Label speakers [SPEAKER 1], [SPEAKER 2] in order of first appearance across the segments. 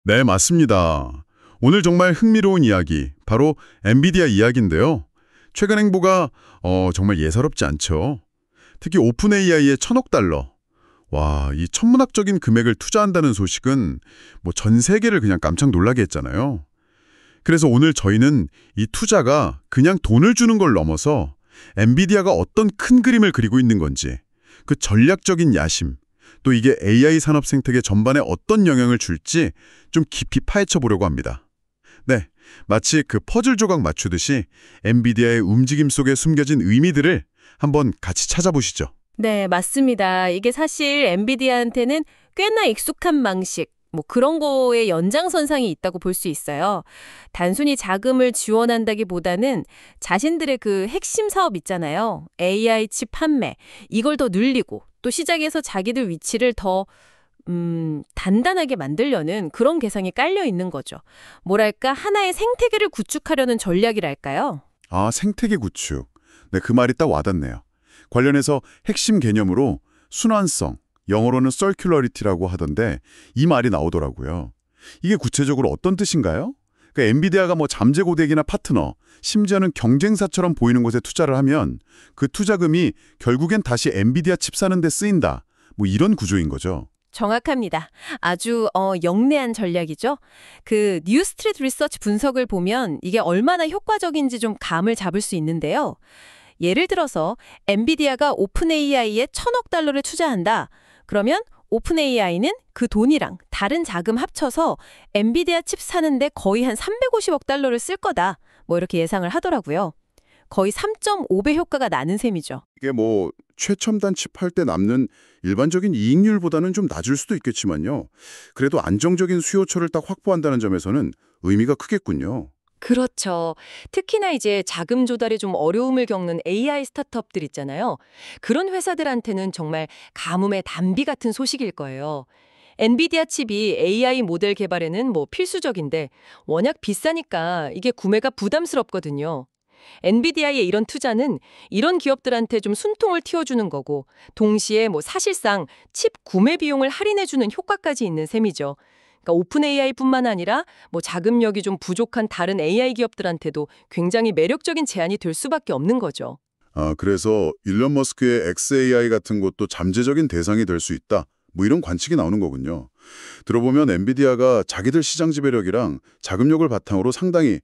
[SPEAKER 1] 네, 맞습니다. 오늘 정말 흥미로운 이야기, 바로 엔비디아 이야기인데요. 최근 행보가 정말 예사롭지 않죠. 특히 오픈 AI의 1,000억 달러. 와, 이 천문학적인 금액을 투자한다는 소식은 뭐 전 세계를 그냥 깜짝 놀라게 했잖아요. 그래서 오늘 저희는 이 투자가 그냥 돈을 주는 걸 넘어서 엔비디아가 어떤 큰 그림을 그리고 있는 건지, 그 전략적인 야심, 또 이게 AI 산업 생태계 전반에 어떤 영향을 줄지 좀 깊이 파헤쳐 보려고 합니다. 네, 마치 그 퍼즐 조각 맞추듯이 엔비디아의 움직임 속에 숨겨진 의미들을 한번 같이 찾아보시죠.
[SPEAKER 2] 네, 맞습니다. 이게 사실 엔비디아한테는 꽤나 익숙한 방식, 뭐 그런 거에 연장선상이 있다고 볼 수 있어요. 단순히 자금을 지원한다기보다는 자신들의 그 핵심 사업 있잖아요. AI 칩 판매, 이걸 더 늘리고 또 시장에서 자기들 위치를 더 단단하게 만들려는 그런 계산이 깔려 있는 거죠. 뭐랄까, 하나의 생태계를 구축하려는 전략이랄까요?
[SPEAKER 1] 아, 생태계 구축. 네, 그 말이 딱 와닿네요. 관련해서 핵심 개념으로 순환성, 영어로는 circularity라고 하던데 이 말이 나오더라고요. 이게 구체적으로 어떤 뜻인가요? 그러니까 엔비디아가 뭐 잠재고객이나 파트너, 심지어는 경쟁사처럼 보이는 곳에 투자를 하면 그 투자금이 결국엔 다시 엔비디아 칩 사는 데 쓰인다. 뭐 이런 구조인 거죠.
[SPEAKER 2] 정확합니다. 아주 영리한 전략이죠. 그 뉴스트리트 리서치 분석을 보면 이게 얼마나 효과적인지 좀 감을 잡을 수 있는데요. 예를 들어서 엔비디아가 오픈 AI에 1,000억 달러를 투자한다. 그러면 오픈 AI는 그 돈이랑 다른 자금 합쳐서 엔비디아 칩 사는데 거의 한 350억 달러를 쓸 거다. 뭐 이렇게 예상을 하더라고요. 거의 3.5배 효과가 나는 셈이죠.
[SPEAKER 1] 이게 뭐 최첨단 칩 할 때 남는 일반적인 이익률보다는 좀 낮을 수도 있겠지만요. 그래도 안정적인 수요처를 딱 확보한다는 점에서는 의미가 크겠군요.
[SPEAKER 3] 그렇죠. 특히나 이제 자금 조달에 좀 어려움을 겪는 AI 스타트업들 있잖아요. 그런 회사들한테는 정말 가뭄의 단비 같은 소식일 거예요. 엔비디아 칩이 AI 모델 개발에는 뭐 필수적인데 워낙 비싸니까 이게 구매가 부담스럽거든요. 엔비디아의 이런 투자는 이런 기업들한테 좀 숨통을 틔워주는 거고 동시에 뭐 사실상 칩 구매 비용을 할인해주는 효과까지 있는 셈이죠. 그러니까 오픈 AI뿐만 아니라 뭐 자금력이 좀 부족한 다른 AI 기업들한테도 굉장히 매력적인 제안이 될 수밖에 없는 거죠.
[SPEAKER 1] 아, 그래서 일론 머스크의 XAI 같은 것도 잠재적인 대상이 될 수 있다. 뭐 이런 관측이 나오는 거군요. 들어보면 엔비디아가 자기들 시장 지배력이랑 자금력을 바탕으로 상당히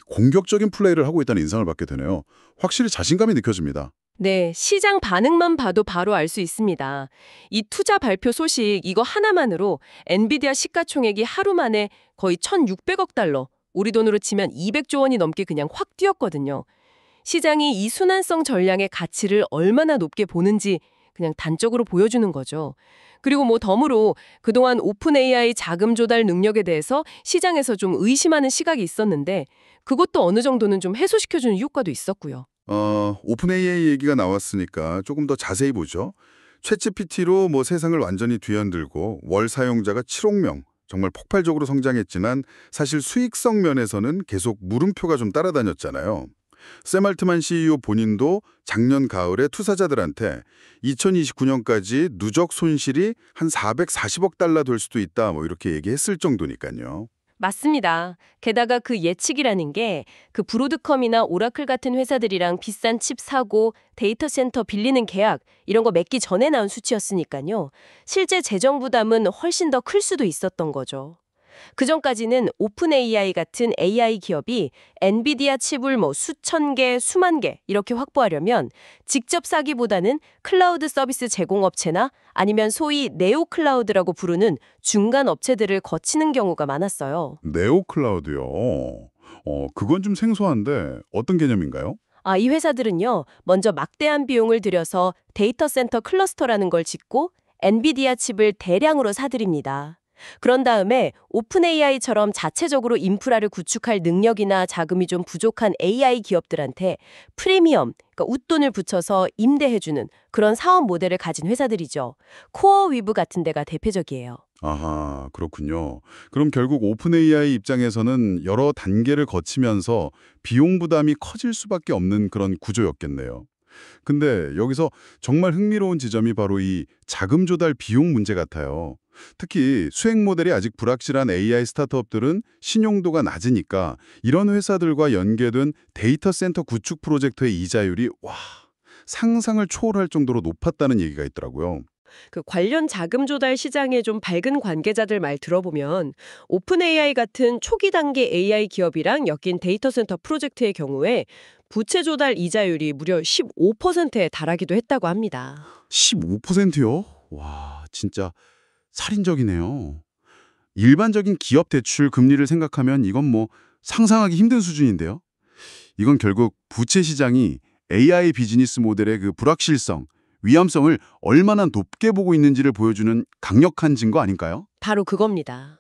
[SPEAKER 1] 공격적인 플레이를 하고 있다는 인상을 받게 되네요. 확실히 자신감이 느껴집니다.
[SPEAKER 3] 네, 시장 반응만 봐도 바로 알 수 있습니다. 이 투자 발표 소식 이거 하나만으로 엔비디아 시가총액이 하루 만에 거의 1,600억 달러, 우리 돈으로 치면 200조 원이 넘게 그냥 확 뛰었거든요. 시장이 이 순환성 전략의 가치를 얼마나 높게 보는지 그냥 단적으로 보여주는 거죠. 그리고 뭐 덤으로 그동안 오픈 AI 자금 조달 능력에 대해서 시장에서 좀 의심하는 시각이 있었는데 그것도 어느 정도는 좀 해소시켜주는 효과도 있었고요.
[SPEAKER 1] 오픈 AI 얘기가 나왔으니까 조금 더 자세히 보죠. 챗GPT로 뭐 세상을 완전히 뒤흔들고 월 사용자가 7억 명, 정말 폭발적으로 성장했지만 사실 수익성 면에서는 계속 물음표가 좀 따라다녔잖아요. 샘 알트만 CEO 본인도 작년 가을에 투자자들한테 2029년까지 누적 손실이 한 440억 달러 될 수도 있다 뭐 이렇게 얘기했을 정도니까요.
[SPEAKER 3] 맞습니다. 게다가 그 예측이라는 게 그 브로드컴이나 오라클 같은 회사들이랑 비싼 칩 사고 데이터 센터 빌리는 계약 이런 거 맺기 전에 나온 수치였으니까요. 실제 재정 부담은 훨씬 더 클 수도 있었던 거죠. 그전까지는 오픈 AI 같은 AI 기업이 엔비디아 칩을 뭐 수천 개, 수만 개 이렇게 확보하려면 직접 사기보다는 클라우드 서비스 제공업체나 아니면 소위 네오 클라우드라고 부르는 중간 업체들을 거치는 경우가 많았어요.
[SPEAKER 1] 네오 클라우드요. 그건 좀 생소한데 어떤 개념인가요?
[SPEAKER 3] 이 회사들은요, 먼저 막대한 비용을 들여서 데이터 센터 클러스터라는 걸 짓고 엔비디아 칩을 대량으로 사들입니다. 그런 다음에 오픈 AI처럼 자체적으로 인프라를 구축할 능력이나 자금이 좀 부족한 AI 기업들한테 프리미엄, 그러니까 웃돈을 붙여서 임대해주는 그런 사업 모델을 가진 회사들이죠. 코어 위브 같은 데가 대표적이에요.
[SPEAKER 1] 아하, 그렇군요. 그럼 결국 오픈 AI 입장에서는 여러 단계를 거치면서 비용 부담이 커질 수밖에 없는 그런 구조였겠네요. 근데 여기서 정말 흥미로운 지점이 바로 이 자금 조달 비용 문제 같아요. 특히 수행 모델이 아직 불확실한 AI 스타트업들은 신용도가 낮으니까 이런 회사들과 연계된 데이터 센터 구축 프로젝트의 이자율이 상상을 초월할 정도로 높았다는 얘기가 있더라고요.
[SPEAKER 4] 그 관련 자금 조달 시장에 좀 밝은 관계자들 말 들어보면 오픈 AI 같은 초기 단계 AI 기업이랑 엮인 데이터 센터 프로젝트의 경우에 부채 조달 이자율이 무려 15%에 달하기도 했다고 합니다.
[SPEAKER 1] 15%요? 와, 진짜 살인적이네요. 일반적인 기업 대출 금리를 생각하면 이건 뭐 상상하기 힘든 수준인데요. 이건 결국 부채 시장이 AI 비즈니스 모델의 그 불확실성, 위험성을 얼마나 높게 보고 있는지를 보여주는 강력한 증거 아닐까요?
[SPEAKER 4] 바로 그겁니다.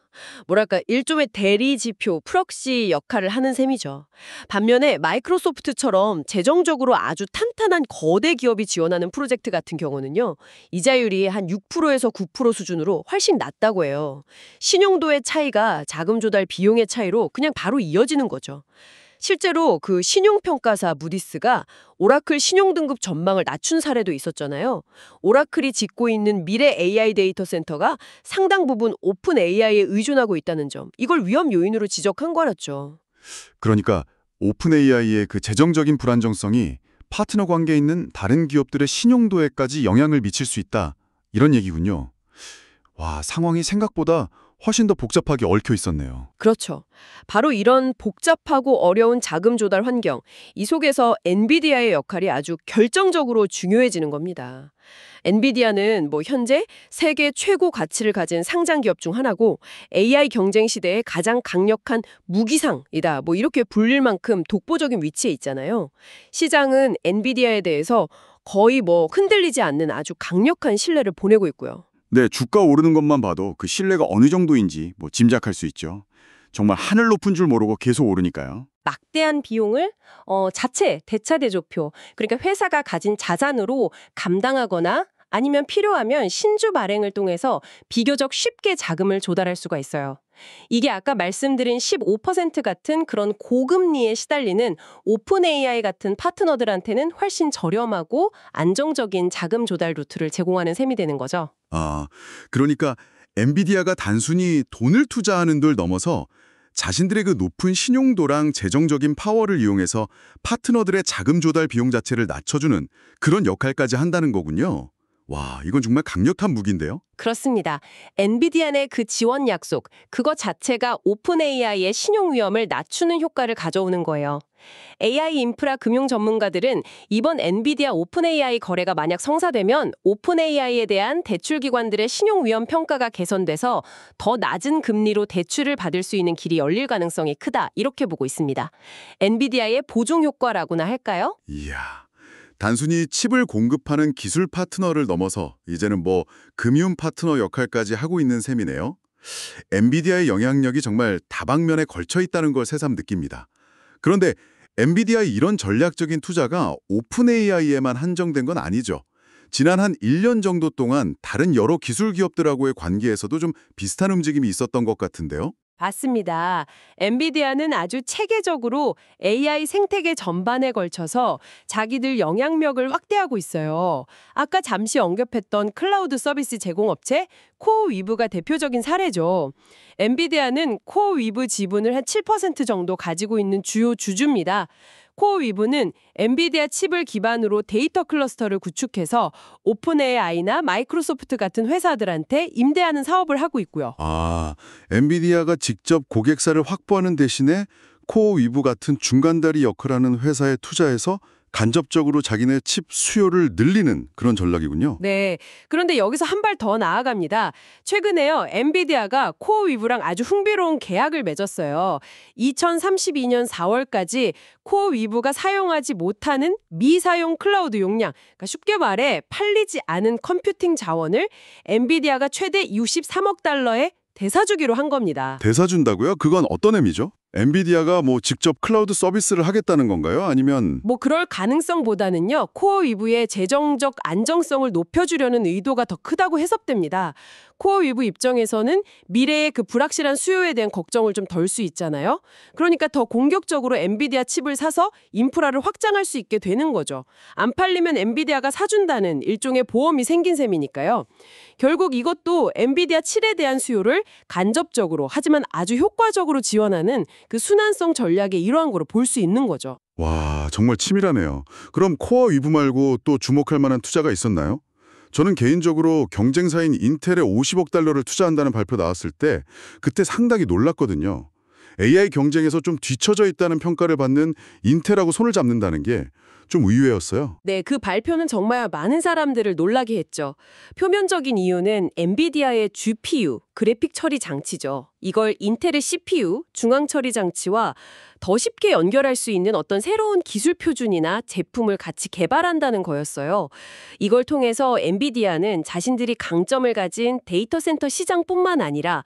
[SPEAKER 4] 뭐랄까 일종의 대리 지표, 프록시 역할을 하는 셈이죠. 반면에 마이크로소프트처럼 재정적으로 아주 탄탄한 거대 기업이 지원하는 프로젝트 같은 경우는요. 이자율이 한 6%에서 9% 수준으로 훨씬 낮다고 해요. 신용도의 차이가 자금 조달 비용의 차이로 그냥 바로 이어지는 거죠. 실제로 그 신용평가사 무디스가 오라클 신용등급 전망을 낮춘 사례도 있었잖아요. 오라클이 짓고 있는 미래 AI 데이터 센터가 상당 부분 오픈 AI에 의존하고 있다는 점, 이걸 위험 요인으로 지적한 거였죠.
[SPEAKER 1] 그러니까 오픈 AI의 그 재정적인 불안정성이 파트너 관계에 있는 다른 기업들의 신용도에까지 영향을 미칠 수 있다. 이런 얘기군요. 와, 상황이 생각보다 훨씬 더 복잡하게 얽혀 있었네요.
[SPEAKER 4] 그렇죠. 바로 이런 복잡하고 어려운 자금 조달 환경, 이 속에서 엔비디아의 역할이 아주 결정적으로 중요해지는 겁니다. 엔비디아는 현재 세계 최고 가치를 가진 상장 기업 중 하나고 AI 경쟁 시대에 가장 강력한 무기상이다. 이렇게 불릴 만큼 독보적인 위치에 있잖아요. 시장은 엔비디아에 대해서 거의 흔들리지 않는 아주 강력한 신뢰를 보내고 있고요.
[SPEAKER 1] 네, 주가 오르는 것만 봐도 그 신뢰가 어느 정도인지 짐작할 수 있죠. 정말 하늘 높은 줄 모르고 계속 오르니까요.
[SPEAKER 3] 막대한 비용을 자체 대차대조표, 그러니까 회사가 가진 자산으로 감당하거나 아니면 필요하면 신주 발행을 통해서 비교적 쉽게 자금을 조달할 수가 있어요. 이게 아까 말씀드린 15% 같은 그런 고금리에 시달리는 오픈 AI 같은 파트너들한테는 훨씬 저렴하고 안정적인 자금 조달 루트를 제공하는 셈이 되는 거죠.
[SPEAKER 1] 아, 그러니까 엔비디아가 단순히 돈을 투자하는 걸 넘어서 자신들의 그 높은 신용도랑 재정적인 파워를 이용해서 파트너들의 자금 조달 비용 자체를 낮춰주는 그런 역할까지 한다는 거군요. 와, 이건 정말 강력한 무기인데요.
[SPEAKER 3] 그렇습니다. 엔비디아 내 그 지원 약속, 그거 자체가 오픈 AI의 신용 위험을 낮추는 효과를 가져오는 거예요. AI 인프라 금융 전문가들은 이번 엔비디아 오픈 AI 거래가 만약 성사되면 오픈 AI에 대한 대출 기관들의 신용 위험 평가가 개선돼서 더 낮은 금리로 대출을 받을 수 있는 길이 열릴 가능성이 크다. 이렇게 보고 있습니다. 엔비디아의 보종 효과라고나 할까요?
[SPEAKER 1] 이야, 단순히 칩을 공급하는 기술 파트너를 넘어서 이제는 금융 파트너 역할까지 하고 있는 셈이네요. 엔비디아의 영향력이 정말 다방면에 걸쳐 있다는 걸 새삼 느낍니다. 그런데 엔비디아의 이런 전략적인 투자가 오픈 AI에만 한정된 건 아니죠. 지난 한 1년 정도 동안 다른 여러 기술 기업들하고의 관계에서도 좀 비슷한 움직임이 있었던 것 같은데요.
[SPEAKER 4] 맞습니다. 엔비디아는 아주 체계적으로 AI 생태계 전반에 걸쳐서 자기들 영향력을 확대하고 있어요. 아까 잠시 언급했던 클라우드 서비스 제공업체 코어위브가 대표적인 사례죠. 엔비디아는 코어위브 지분을 한 7% 정도 가지고 있는 주요 주주입니다. 코어위브는 엔비디아 칩을 기반으로 데이터 클러스터를 구축해서 오픈 AI나 마이크로소프트 같은 회사들한테 임대하는 사업을 하고 있고요.
[SPEAKER 1] 아, 엔비디아가 직접 고객사를 확보하는 대신에 코어위브 같은 중간다리 역할하는 회사에 투자해서 간접적으로 자기네 칩 수요를 늘리는 그런 전략이군요.
[SPEAKER 4] 네. 그런데 여기서 한 발 더 나아갑니다. 최근에요, 엔비디아가 코어위브랑 아주 흥미로운 계약을 맺었어요. 2032년 4월까지 코어위브가 사용하지 못하는 미사용 클라우드 용량, 그러니까 쉽게 말해 팔리지 않은 컴퓨팅 자원을 엔비디아가 최대 $63억 대사주기로 한 겁니다.
[SPEAKER 1] 대사 준다고요? 그건 어떤 의미죠? 엔비디아가 뭐 직접 클라우드 서비스를 하겠다는 건가요? 아니면
[SPEAKER 4] 뭐 그럴 가능성보다는요, 코어 위브의 재정적 안정성을 높여주려는 의도가 더 크다고 해석됩니다. 코어 위브 입장에서는 미래의 그 불확실한 수요에 대한 걱정을 좀 덜 수 있잖아요. 그러니까 더 공격적으로 엔비디아 칩을 사서 인프라를 확장할 수 있게 되는 거죠. 안 팔리면 엔비디아가 사준다는 일종의 보험이 생긴 셈이니까요. 결국 이것도 엔비디아 칩에 대한 수요를 간접적으로 하지만 아주 효과적으로 지원하는 그 순환성 전략의 일환으로 볼 수 있는 거죠.
[SPEAKER 1] 와, 정말 치밀하네요. 그럼 코어 위브 말고 또 주목할 만한 투자가 있었나요? 저는 개인적으로 경쟁사인 인텔에 50억 달러를 투자한다는 발표 나왔을 때 그때 상당히 놀랐거든요. AI 경쟁에서 좀 뒤처져 있다는 평가를 받는 인텔하고 손을 잡는다는 게 좀 의외였어요.
[SPEAKER 4] 네, 그 발표는 정말 많은 사람들을 놀라게 했죠. 표면적인 이유는 엔비디아의 GPU, 그래픽 처리 장치죠. 이걸 인텔의 CPU, 중앙 처리 장치와 더 쉽게 연결할 수 있는 어떤 새로운 기술 표준이나 제품을 같이 개발한다는 거였어요. 이걸 통해서 엔비디아는 자신들이 강점을 가진 데이터 센터 시장뿐만 아니라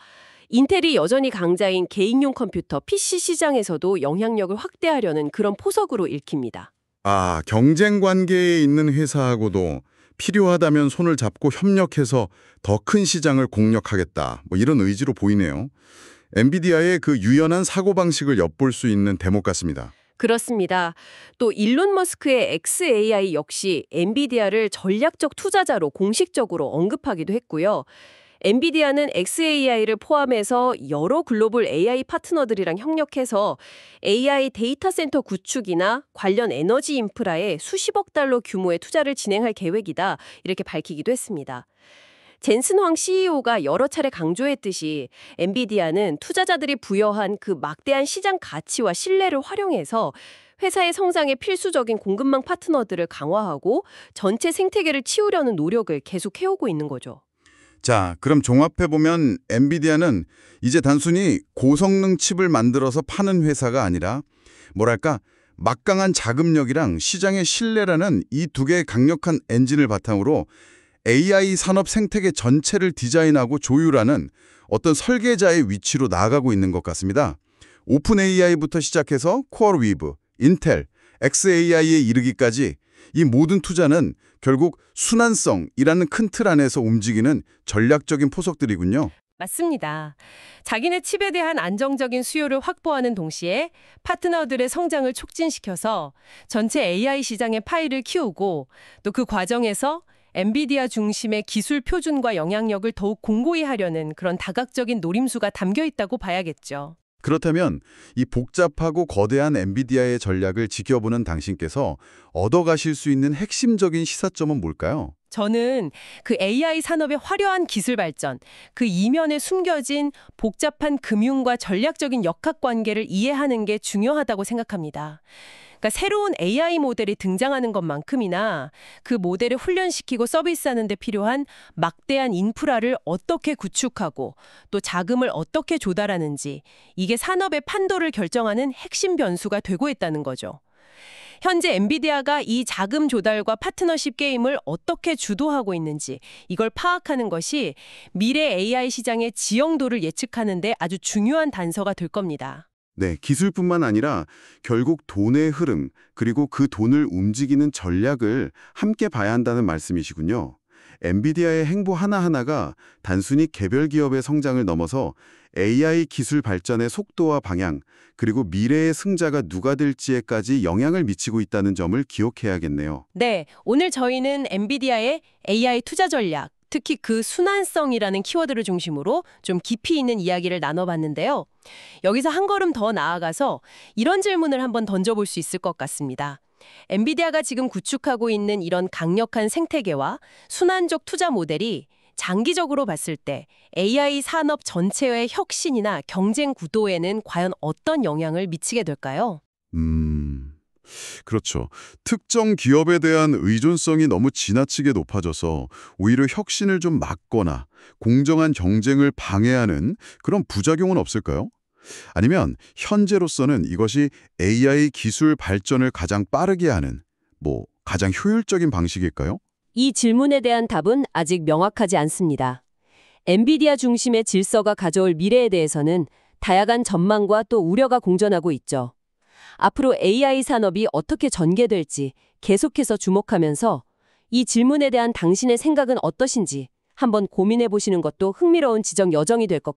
[SPEAKER 4] 인텔이 여전히 강자인 개인용 컴퓨터 PC 시장에서도 영향력을 확대하려는 그런 포석으로 읽힙니다.
[SPEAKER 1] 아, 경쟁 관계에 있는 회사하고도 필요하다면 손을 잡고 협력해서 더 큰 시장을 공략하겠다. 뭐 이런 의지로 보이네요. 엔비디아의 그 유연한 사고방식을 엿볼 수 있는 대목 같습니다.
[SPEAKER 4] 그렇습니다. 또 일론 머스크의 XAI 역시 엔비디아를 전략적 투자자로 공식적으로 언급하기도 했고요. 엔비디아는 XAI를 포함해서 여러 글로벌 AI 파트너들이랑 협력해서 AI 데이터 센터 구축이나 관련 에너지 인프라에 수십억 달러 규모의 투자를 진행할 계획이다. 이렇게 밝히기도 했습니다. 젠슨 황 CEO가 여러 차례 강조했듯이 엔비디아는 투자자들이 부여한 그 막대한 시장 가치와 신뢰를 활용해서 회사의 성장에 필수적인 공급망 파트너들을 강화하고 전체 생태계를 치우려는 노력을 계속 해오고 있는 거죠.
[SPEAKER 1] 자, 그럼 종합해보면 엔비디아는 이제 단순히 고성능 칩을 만들어서 파는 회사가 아니라 뭐랄까 막강한 자금력이랑 시장의 신뢰라는 이 두 개의 강력한 엔진을 바탕으로 AI 산업 생태계 전체를 디자인하고 조율하는 어떤 설계자의 위치로 나아가고 있는 것 같습니다. 오픈 AI부터 시작해서 코어 위브, 인텔, XAI에 이르기까지 이 모든 투자는 결국 순환성이라는 큰 틀 안에서 움직이는 전략적인 포석들이군요.
[SPEAKER 2] 맞습니다. 자기네 칩에 대한 안정적인 수요를 확보하는 동시에 파트너들의 성장을 촉진시켜서 전체 AI 시장의 파이를 키우고 또 그 과정에서 엔비디아 중심의 기술 표준과 영향력을 더욱 공고히 하려는 그런 다각적인 노림수가 담겨 있다고 봐야겠죠.
[SPEAKER 1] 그렇다면 이 복잡하고 거대한 엔비디아의 전략을 지켜보는 당신께서 얻어가실 수 있는 핵심적인 시사점은 뭘까요?
[SPEAKER 2] 저는 그 AI 산업의 화려한 기술 발전, 그 이면에 숨겨진 복잡한 금융과 전략적인 역학관계를 이해하는 게 중요하다고 생각합니다. 그러니까 새로운 AI 모델이 등장하는 것만큼이나 그 모델을 훈련시키고 서비스하는 데 필요한 막대한 인프라를 어떻게 구축하고 또 자금을 어떻게 조달하는지 이게 산업의 판도를 결정하는 핵심 변수가 되고 있다는 거죠. 현재 엔비디아가 이 자금 조달과 파트너십 게임을 어떻게 주도하고 있는지 이걸 파악하는 것이 미래 AI 시장의 지형도를 예측하는 데 아주 중요한 단서가 될 겁니다.
[SPEAKER 1] 네, 기술뿐만 아니라 결국 돈의 흐름, 그리고 그 돈을 움직이는 전략을 함께 봐야 한다는 말씀이시군요. 엔비디아의 행보 하나하나가 단순히 개별 기업의 성장을 넘어서 AI 기술 발전의 속도와 방향, 그리고 미래의 승자가 누가 될지에까지 영향을 미치고 있다는 점을 기억해야겠네요.
[SPEAKER 2] 네, 오늘 저희는 엔비디아의 AI 투자 전략, 특히 그 순환성이라는 키워드를 중심으로 좀 깊이 있는 이야기를 나눠봤는데요. 여기서 한 걸음 더 나아가서 이런 질문을 한번 던져볼 수 있을 것 같습니다. 엔비디아가 지금 구축하고 있는 이런 강력한 생태계와 순환적 투자 모델이 장기적으로 봤을 때 AI 산업 전체의 혁신이나 경쟁 구도에는 과연 어떤 영향을 미치게 될까요?
[SPEAKER 1] 그렇죠. 특정 기업에 대한 의존성이 너무 지나치게 높아져서 오히려 혁신을 좀 막거나 공정한 경쟁을 방해하는 그런 부작용은 없을까요? 아니면 현재로서는 이것이 AI 기술 발전을 가장 빠르게 하는 가장 효율적인 방식일까요?
[SPEAKER 4] 이 질문에 대한 답은 아직 명확하지 않습니다. 엔비디아 중심의 질서가 가져올 미래에 대해서는
[SPEAKER 3] 다양한 전망과 또 우려가 공존하고 있죠. 앞으로 AI 산업이 어떻게 전개될지 계속해서 주목하면서 이 질문에 대한 당신의 생각은 어떠신지 한번 고민해 보시는 것도 흥미로운 지적 여정이 될 것 같습니다.